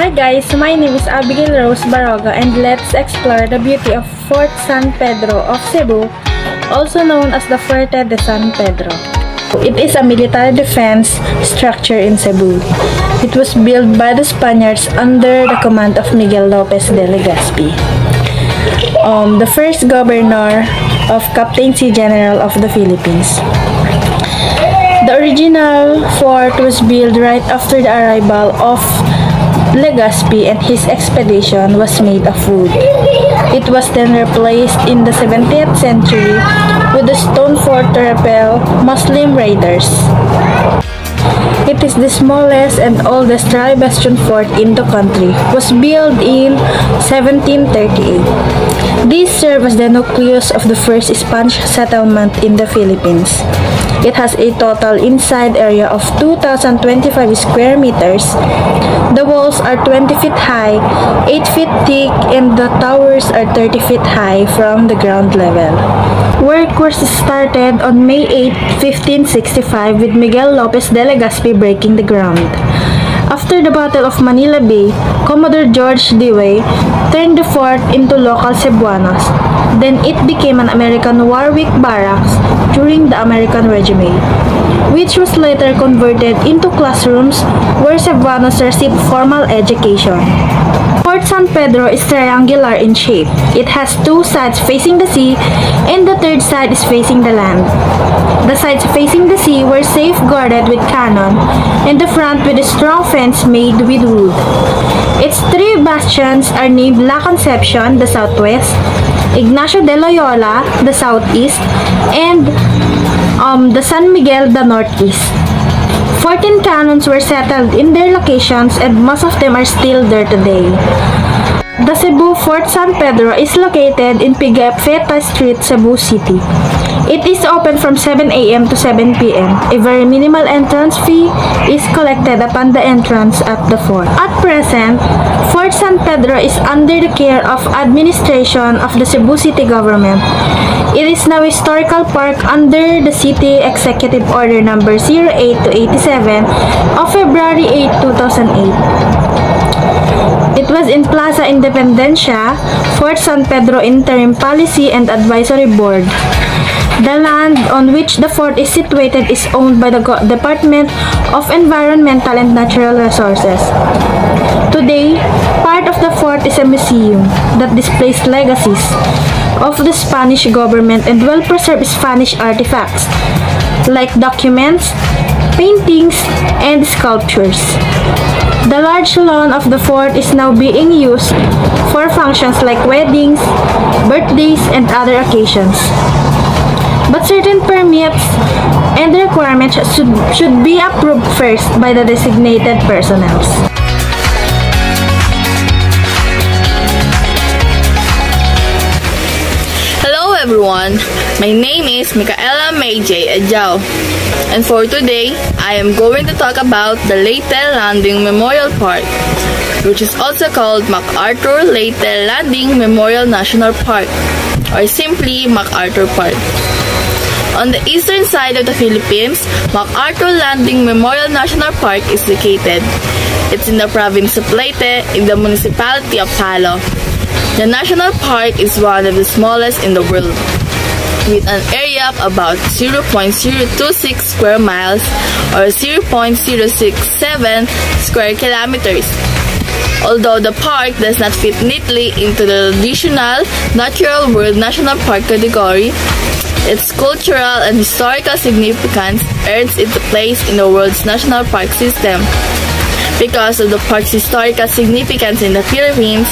Hi guys, my name is Abigail Rose Baroga and let's explore the beauty of Fort San Pedro of Cebu, also known as the Fuerte de San Pedro. It is a military defense structure in Cebu. It was built by the Spaniards under the command of Miguel Lopez de Legazpi, the first governor of Captaincy General of the Philippines. The original fort was built right after the arrival of Legazpi, and his expedition was made of wood. It was then replaced in the 17th century with a stone fort to repel Muslim raiders. It is the smallest and oldest dry-bastion fort in the country. It was built in 1738. This served as the nucleus of the first Spanish settlement in the Philippines. It has a total inside area of 2,025 square meters. The walls are 20 feet high, 8 feet thick, and the towers are 30 feet high from the ground level. Work was started on May 8, 1565 with Miguel Lopez de Legazpi breaking the ground. After the Battle of Manila Bay, Commodore George Dewey turned the fort into local Cebuanos. Then it became an American Warwick Barracks during the American Regime, which was later converted into classrooms where Cebuanos received formal education. Fort San Pedro is triangular in shape. It has two sides facing the sea, and the third side is facing the land. The sides facing the sea were safeguarded with cannon, and the front with a strong fence made with wood. Its three bastions are named La Concepcion, the southwest, Ignacio de Loyola, the southeast, and the San Miguel, the northeast. 14 cannons were settled in their locations, and most of them are still there today. The Cebu Fort San Pedro is located in Pigafetta Street, Cebu City. It is open from 7 a.m. to 7 p.m. A very minimal entrance fee is collected upon the entrance at the fort. At present, Fort San Pedro is under the care of administration of the Cebu City government. It is now a historical park under the City Executive Order number 08-87 of February 8, 2008. It was in Plaza Independencia, Fort San Pedro Interim Policy and Advisory Board. The land on which the fort is situated is owned by the Department of Environmental and Natural Resources. Today, part of the fort is a museum that displays legacies of the Spanish government and well-preserved Spanish artifacts like documents, paintings, and sculptures. The large lawn of the fort is now being used for functions like weddings, birthdays, and other occasions. But certain permits and requirements should be approved first by the designated personnel. Hello everyone, my name is Micaela May J. Adjao, and for today, I am going to talk about the Leyte Landing Memorial Park, which is also called MacArthur Leyte Landing Memorial National Park, or simply MacArthur Park. On the eastern side of the Philippines, MacArthur Landing Memorial National Park is located. It's in the province of Leyte, in the municipality of Palo. The national park is one of the smallest in the world, with an area of about 0.026 square miles or 0.067 square kilometers. Although the park does not fit neatly into the traditional Natural World National Park category, its cultural and historical significance earns it a place in the world's national park system. Because of the park's historical significance in the Philippines,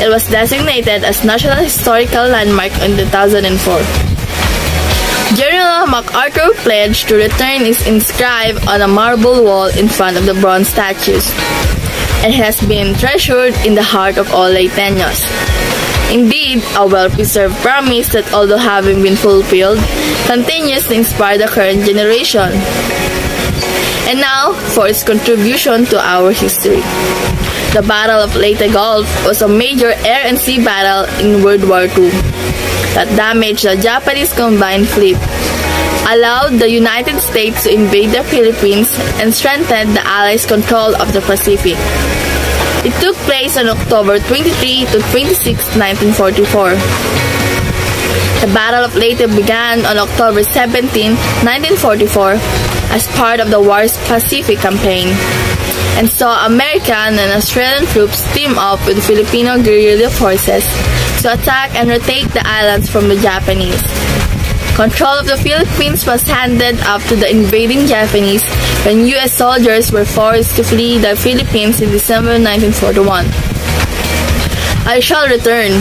it was designated as National Historical Landmark in 2004. General MacArthur pledge to return is inscribed on a marble wall in front of the bronze statues, and has been treasured in the heart of all Leyteños. Indeed, a well-preserved promise that, although having been fulfilled, continues to inspire the current generation. And now, for its contribution to our history. The Battle of Leyte Gulf was a major air and sea battle in World War II that damaged the Japanese combined fleet, allowed the United States to invade the Philippines, and strengthened the Allies' control of the Pacific. It took place on October 23 to 26, 1944. The Battle of Leyte began on October 17, 1944 as part of the war's Pacific Campaign and saw American and Australian troops team up with Filipino guerrilla forces to attack and retake the islands from the Japanese. Control of the Philippines was handed off to the invading Japanese when U.S. soldiers were forced to flee the Philippines in December 1941. "I shall return,"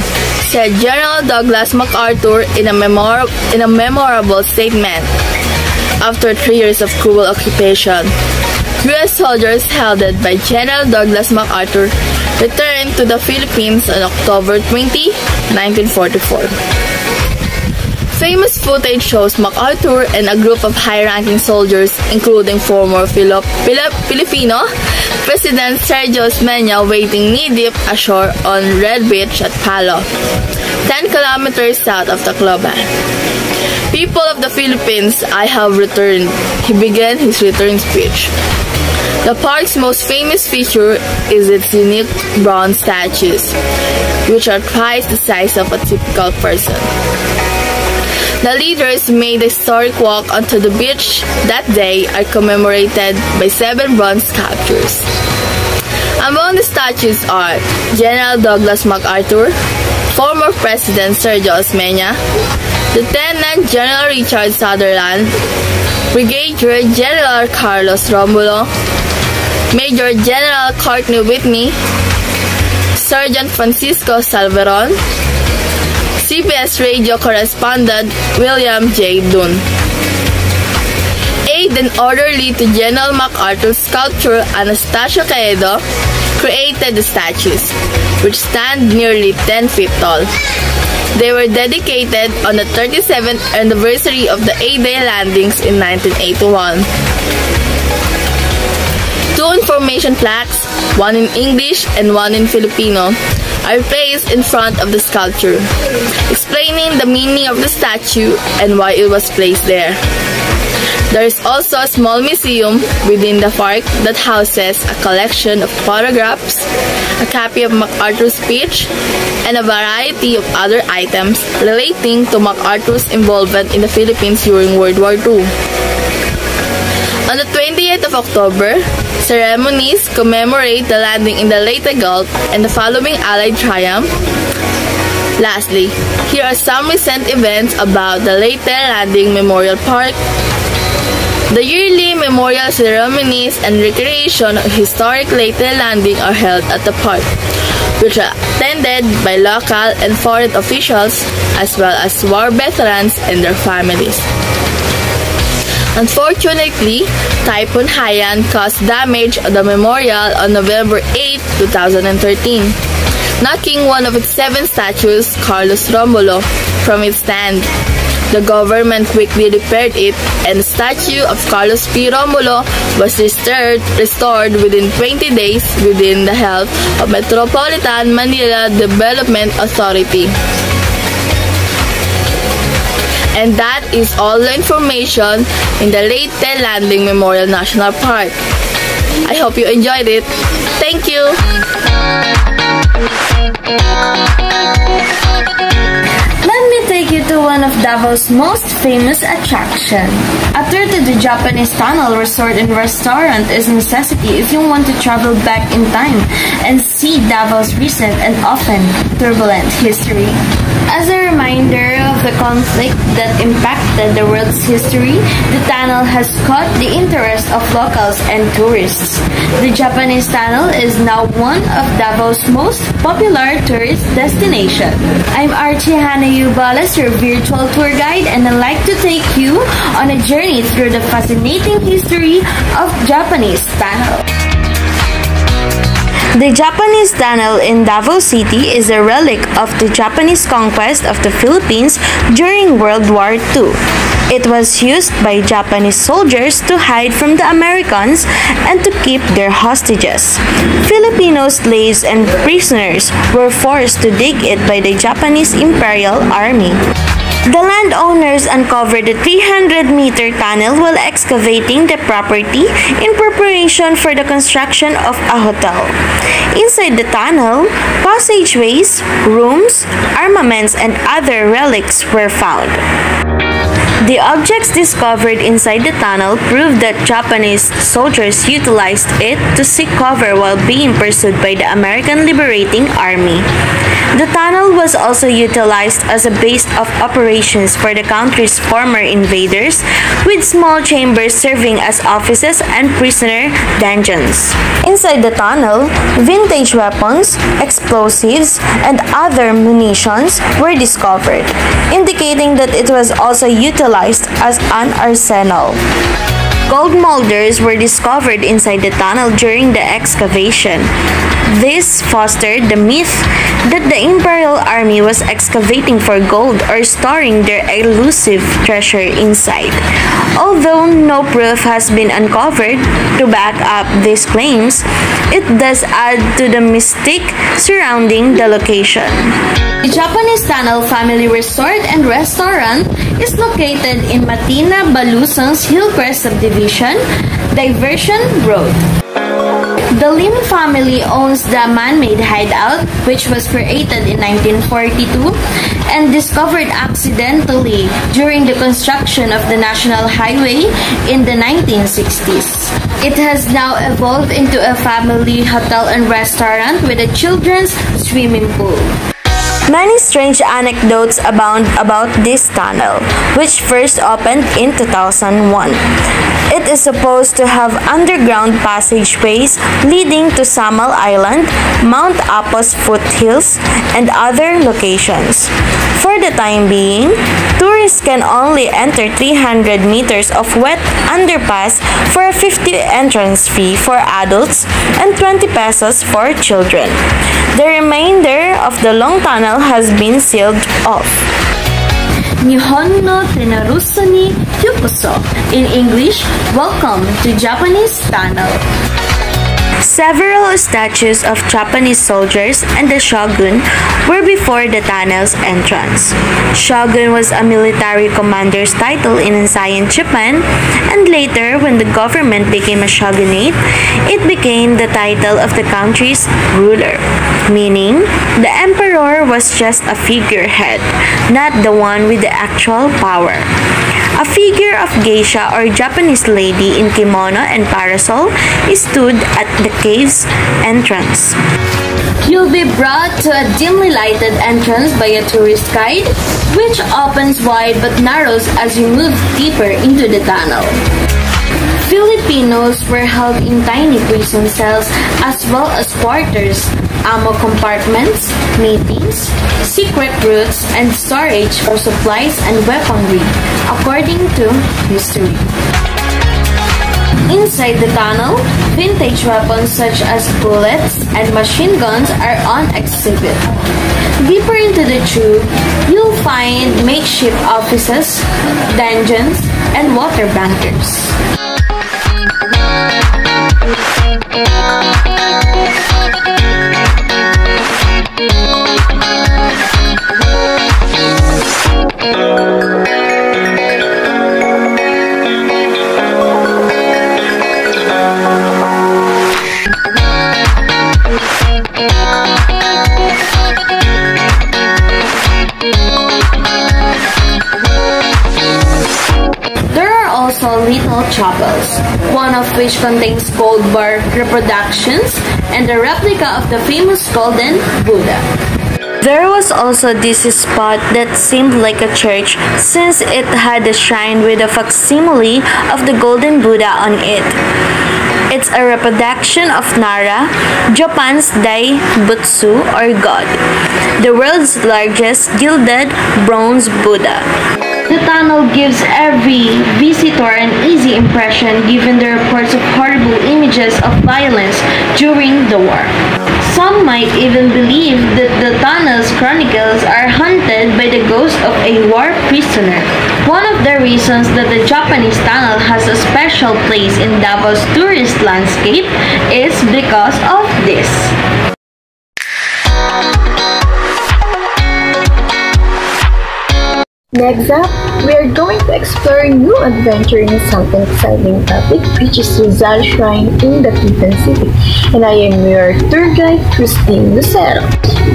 said General Douglas MacArthur in a memorable statement. After 3 years of cruel occupation, U.S. soldiers headed by General Douglas MacArthur returned to the Philippines on October 20, 1944. Famous footage shows MacArthur and a group of high-ranking soldiers, including former Filipino President Sergio Osmeña, waiting knee-deep ashore on Red Beach at Palo, 10 kilometers south of Tacloban. "People of the Philippines, I have returned," he began his return speech. The park's most famous feature is its unique bronze statues, which are twice the size of a typical person. The leaders made a historic walk onto the beach that day are commemorated by 7 bronze sculptures. Among the statues are General Douglas MacArthur, former President Sergio Osmeña, Lieutenant General Richard Sutherland, Brigadier General Carlos Romulo, Major General Courtney Whitney, Sergeant Francisco Salveron, CBS radio correspondent William J. Dunn. Aide and orderly to General MacArthur's sculptor Anastasio Caedo created the statues, which stand nearly 10 feet tall. They were dedicated on the 37th anniversary of the A-Day landings in 1981. 2 information plaques, one in English and one in Filipino, are placed in front of the sculpture, explaining the meaning of the statue and why it was placed there. There is also a small museum within the park that houses a collection of photographs, a copy of MacArthur's speech, and a variety of other items relating to MacArthur's involvement in the Philippines during World War II. On the 28th of October, ceremonies commemorate the landing in the Leyte Gulf and the following Allied triumph. Lastly, here are some recent events about the Leyte Landing Memorial Park. The yearly memorial ceremonies and recreation of historic Leyte Landing are held at the park, which are attended by local and foreign officials as well as war veterans and their families. Unfortunately, Typhoon Haiyan caused damage to the memorial on November 8, 2013, knocking one of its 7 statues, Carlos Romulo, from its stand. The government quickly repaired it, and the statue of Carlos P. Romulo was restored within 20 days within the help of Metropolitan Manila Development Authority. And that is all the information in the Leyte Landing Memorial National Park. I hope you enjoyed it. Thank you! Let me take you to one of Davao's most famous attractions. A tour to the Japanese Tunnel Resort and Restaurant is a necessity if you want to travel back in time and see Davao's recent and often turbulent history. As a reminder of the conflict that impacted the world's history, the tunnel has caught the interest of locals and tourists. The Japanese Tunnel is now one of Davao's most popular tourist destinations. I'm Archie Hannah Yubalas, your virtual tour guide, and I'd like to take you on a journey through the fascinating history of Japanese Tunnel. The Japanese Tunnel in Davao City is a relic of the Japanese conquest of the Philippines during World War II. It was used by Japanese soldiers to hide from the Americans and to keep their hostages. Filipino slaves and prisoners were forced to dig it by the Japanese Imperial Army. The landowners uncovered the 300-meter tunnel while excavating the property in preparation for the construction of a hotel. Inside the tunnel, passageways, rooms, armaments, and other relics were found. The objects discovered inside the tunnel proved that Japanese soldiers utilized it to seek cover while being pursued by the American Liberating Army. The tunnel was also utilized as a base of operations for the country's former invaders, with small chambers serving as offices and prisoner dungeons. Inside the tunnel, vintage weapons, explosives, and other munitions were discovered, indicating that it was also utilized as an arsenal. Gold molders were discovered inside the tunnel during the excavation. This fostered the myth that the Imperial Army was excavating for gold or storing their elusive treasure inside. Although no proof has been uncovered to back up these claims, it does add to the mystique surrounding the location. The Japanese Tunnel Family Resort and Restaurant is located in Matina Balusang's Hillcrest Subdivision, Diversion Road. The Lim family owns the man-made hideout, which was created in 1942 and discovered accidentally during the construction of the National Highway in the 1960s. It has now evolved into a family hotel and restaurant with a children's swimming pool. Many strange anecdotes abound about this tunnel, which first opened in 2001. It is supposed to have underground passageways leading to Samal Island, Mount Apos foothills, and other locations. For the time being, tourists can only enter 300 meters of wet underpass for a 50 entrance fee for adults and 20 pesos for children. The remainder of the long tunnel has been sealed off. Nihon no tenaruso ni yokoso. In English, welcome to Japanese Tunnel. Several statues of Japanese soldiers and the shogun were before the tunnel's entrance. Shogun was a military commander's title in ancient Japan, and later, when the government became a shogunate, it became the title of the country's ruler, meaning the emperor was just a figurehead, not the one with the actual power. A figure of geisha or Japanese lady in kimono and parasol stood at the cave's entrance. You'll be brought to a dimly lighted entrance by a tourist guide, which opens wide but narrows as you move deeper into the tunnel. Filipinos were held in tiny prison cells as well as quarters, ammo compartments, meetings, secret routes, and storage for supplies and weaponry, according to history. Inside the tunnel, vintage weapons such as bullets and machine guns are on exhibit. Deeper into the tube, you'll find makeshift offices, dungeons, and water bunkers. Little chapels, one of which contains gold bar reproductions and a replica of the famous golden Buddha. There was also this spot that seemed like a church since it had a shrine with a facsimile of the golden Buddha on it. It's a reproduction of Nara, Japan's Dai-Butsu or God, the world's largest gilded bronze Buddha. The tunnel gives every visitor an easy impression given the reports of horrible images of violence during the war. Some might even believe that the tunnel's chronicles are haunted by the ghost of a war prisoner. One of the reasons that the Japanese tunnel has a special place in Davao's tourist landscape is because of this. Next up, we are going to explore a new adventure in something exciting topic, which is Swizal Shrine in Dapitan City. And I am your tour guide, Christine Lucero.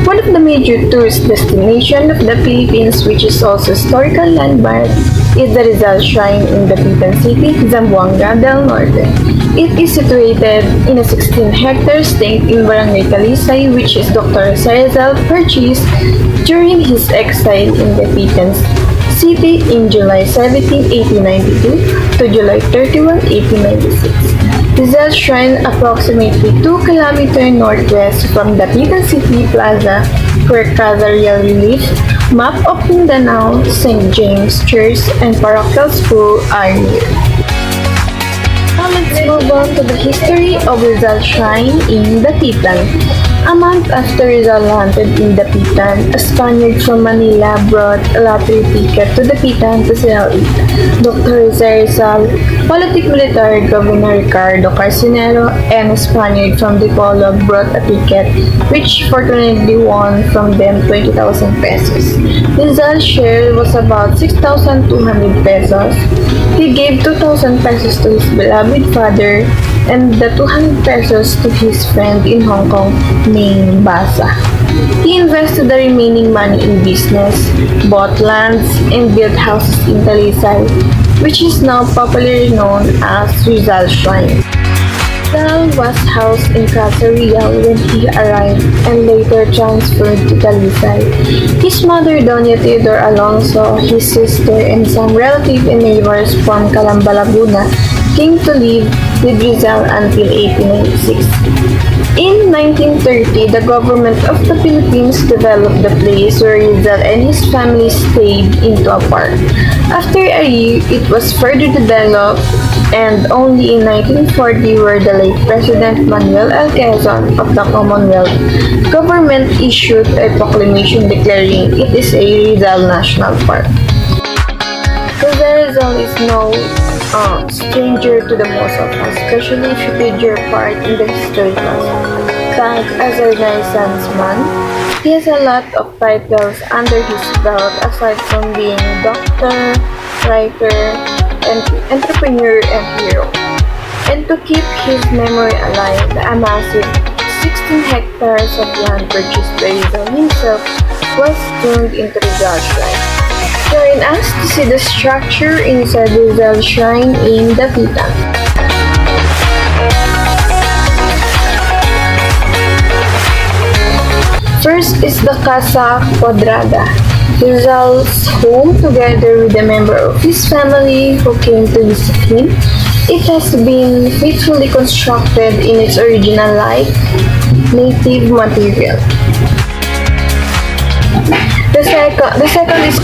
One of the major tourist destinations of the Philippines, which is also historical landmark, is the Rizal Shrine in Dapitan City, Zamboanga del Norte. It is situated in a 16-hectare estate in Barangay Talisay, which is Dr. Rizal purchased during his exile in Dapitan City in July 17, 1892 to July 31, 1896. Rizal Shrine, approximately 2 km northwest from Dapitan City Plaza, where Cathedral Relief, Map of Mindanao, St. James Church, and Parochial School are near. Now let's move on to the history of Rizal Shrine in Dapitan. A month after Rizal landed in Dapitan, a Spaniard from Manila brought a lottery ticket to Dapitan to sell it. Dr. Rizal, Politic-Military Governor Ricardo Carcinero, and a Spaniard from Dipolo brought a ticket, which fortunately won from them 20,000 pesos. Rizal's share was about 6,200 pesos. He gave 2,000 pesos to his beloved father and the 200 pesos to his friend in Hong Kong named Basa. He invested the remaining money in business, bought lands, and built houses in Talisay, which is now popularly known as Rizal Shrine. Rizal was housed in Casa Real when he arrived and later transferred to Talisay. His mother, Doña Theodore Alonso, his sister, and some relatives and neighbors from Calamba, Laguna came to live with Rizal until 1896. In 1930, the government of the Philippines developed the place where Rizal and his family stayed into a park. After a year, it was further developed, and only in 1940 where the late President Manuel L. Quezon of the Commonwealth government issued a proclamation declaring it is a Rizal National Park. Rizal is no stranger to the most of us, especially if you did your part in the historical. But as a Renaissance man, he has a lot of titles under his belt aside from being doctor, writer, and entrepreneur and hero. And to keep his memory alive, a massive 16 hectares of land purchased by Rizal himself was turned into Rizal Shrine. Join us to see the structure inside Rizal Shrine in Dapitan. First is the Casa Quadrada, Rizal's home together with a member of his family who came to visit him. It has been faithfully constructed in its original native material. The second is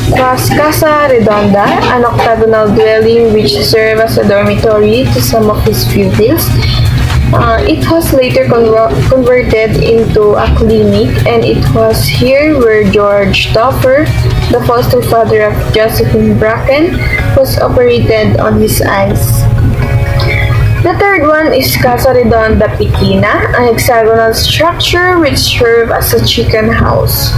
Casa Redonda, an octagonal dwelling which served as a dormitory to some of his pupils. It was later converted into a clinic, and it was here where George Toffer, the foster father of Josephine Bracken, was operated on his eyes. The third one is Casa Redonda Piquina, an hexagonal structure which served as a chicken house.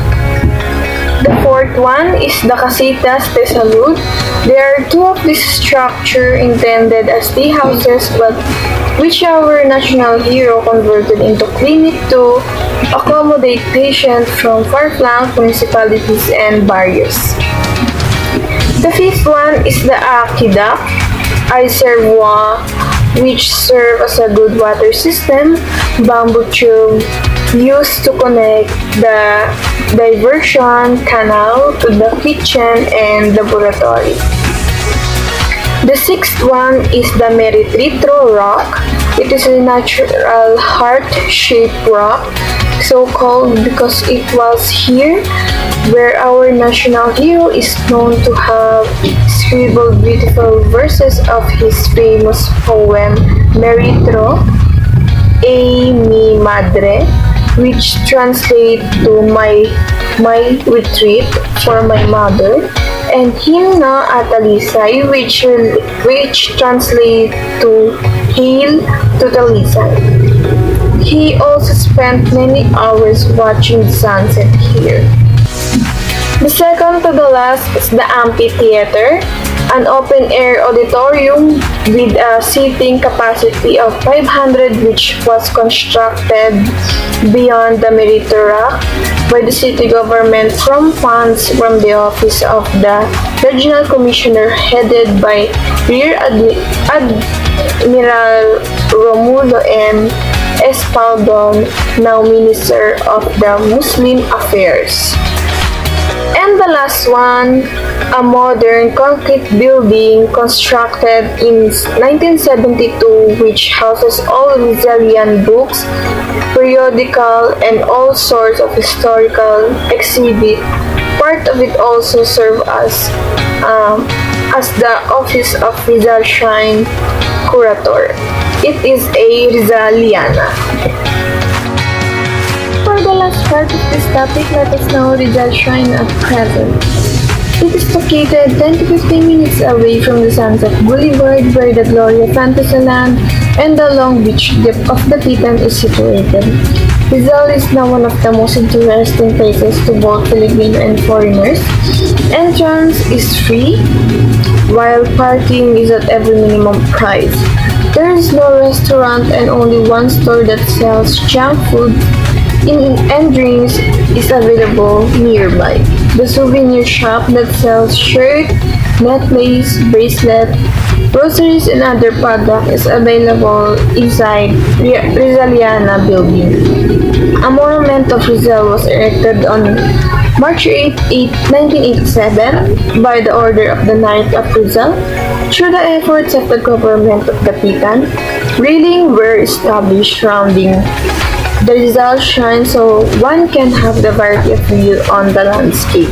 The fourth one is the Casitas de Salud. There are two of this structure intended as tea houses, but which our national hero converted into clinic to accommodate patients from far-flung municipalities and barrios. The fifth one is the Aqueduct, a reservoir which serve as a good water system, bamboo tube used to connect the diversion canal to the kitchen and laboratory. The sixth one is the Meritritro rock. It is a natural heart-shaped rock, so called because it was here where our national hero is known to have scribbled beautiful verses of his famous poem Meritro, A Mi Madre, which translate to my retreat for my mother, and Himno at Talisay, which translate to Hail to Talisay. He also spent many hours watching the sunset here. The second to the last is the amphitheater, an open-air auditorium with a seating capacity of 500 which was constructed beyond the Merito Rock by the city government from funds from the office of the Regional Commissioner headed by Rear Admiral Romulo M. Espaldon, now Minister of the Muslim Affairs. And the last one, a modern concrete building constructed in 1972 which houses all Rizalian books, periodical, and all sorts of historical exhibit. Part of it also serves as the office of Swizal Shrine Curator. It is a Rizaliana. For the last part of this topic, let us know Rizal Shrine at present. It is located 10 to 15 minutes away from the Sunset Boulevard where the Gloria Fantasyland and the Long Beach dip of Dapitan is situated. Rizal is now one of the most interesting places to both Filipino and foreigners. Entrance is free, while parking is at every minimum price. There is no restaurant and only one store that sells junk food and drinks is available nearby. The souvenir shop that sells shirt, necklace, bracelet, groceries, and other products is available inside Rizaliana building. A monument of Rizal was erected on March 8, 1987 by the order of the Knight of Rizal. Through the efforts of the government of Dapitan, railings were established surrounding the Rizal Shrine so one can have the variety of view on the landscape.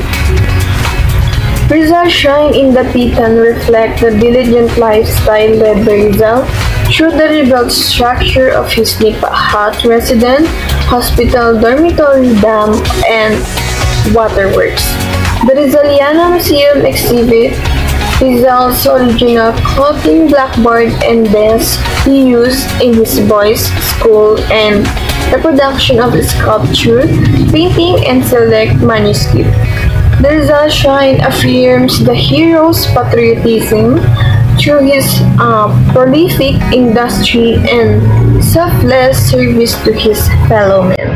Rizal Shrine in Dapitan reflect the diligent lifestyle led by Rizal through the rebuilt structure of his Nipa Hut residence, hospital, dormitory, dam, and waterworks. The Rizaliana Museum exhibit Rizal's original clothing, blackboard, and desk he used in his boys' school and the production of sculpture, painting, and select manuscript. The Rizal Shrine affirms the hero's patriotism through his prolific industry and selfless service to his fellow men.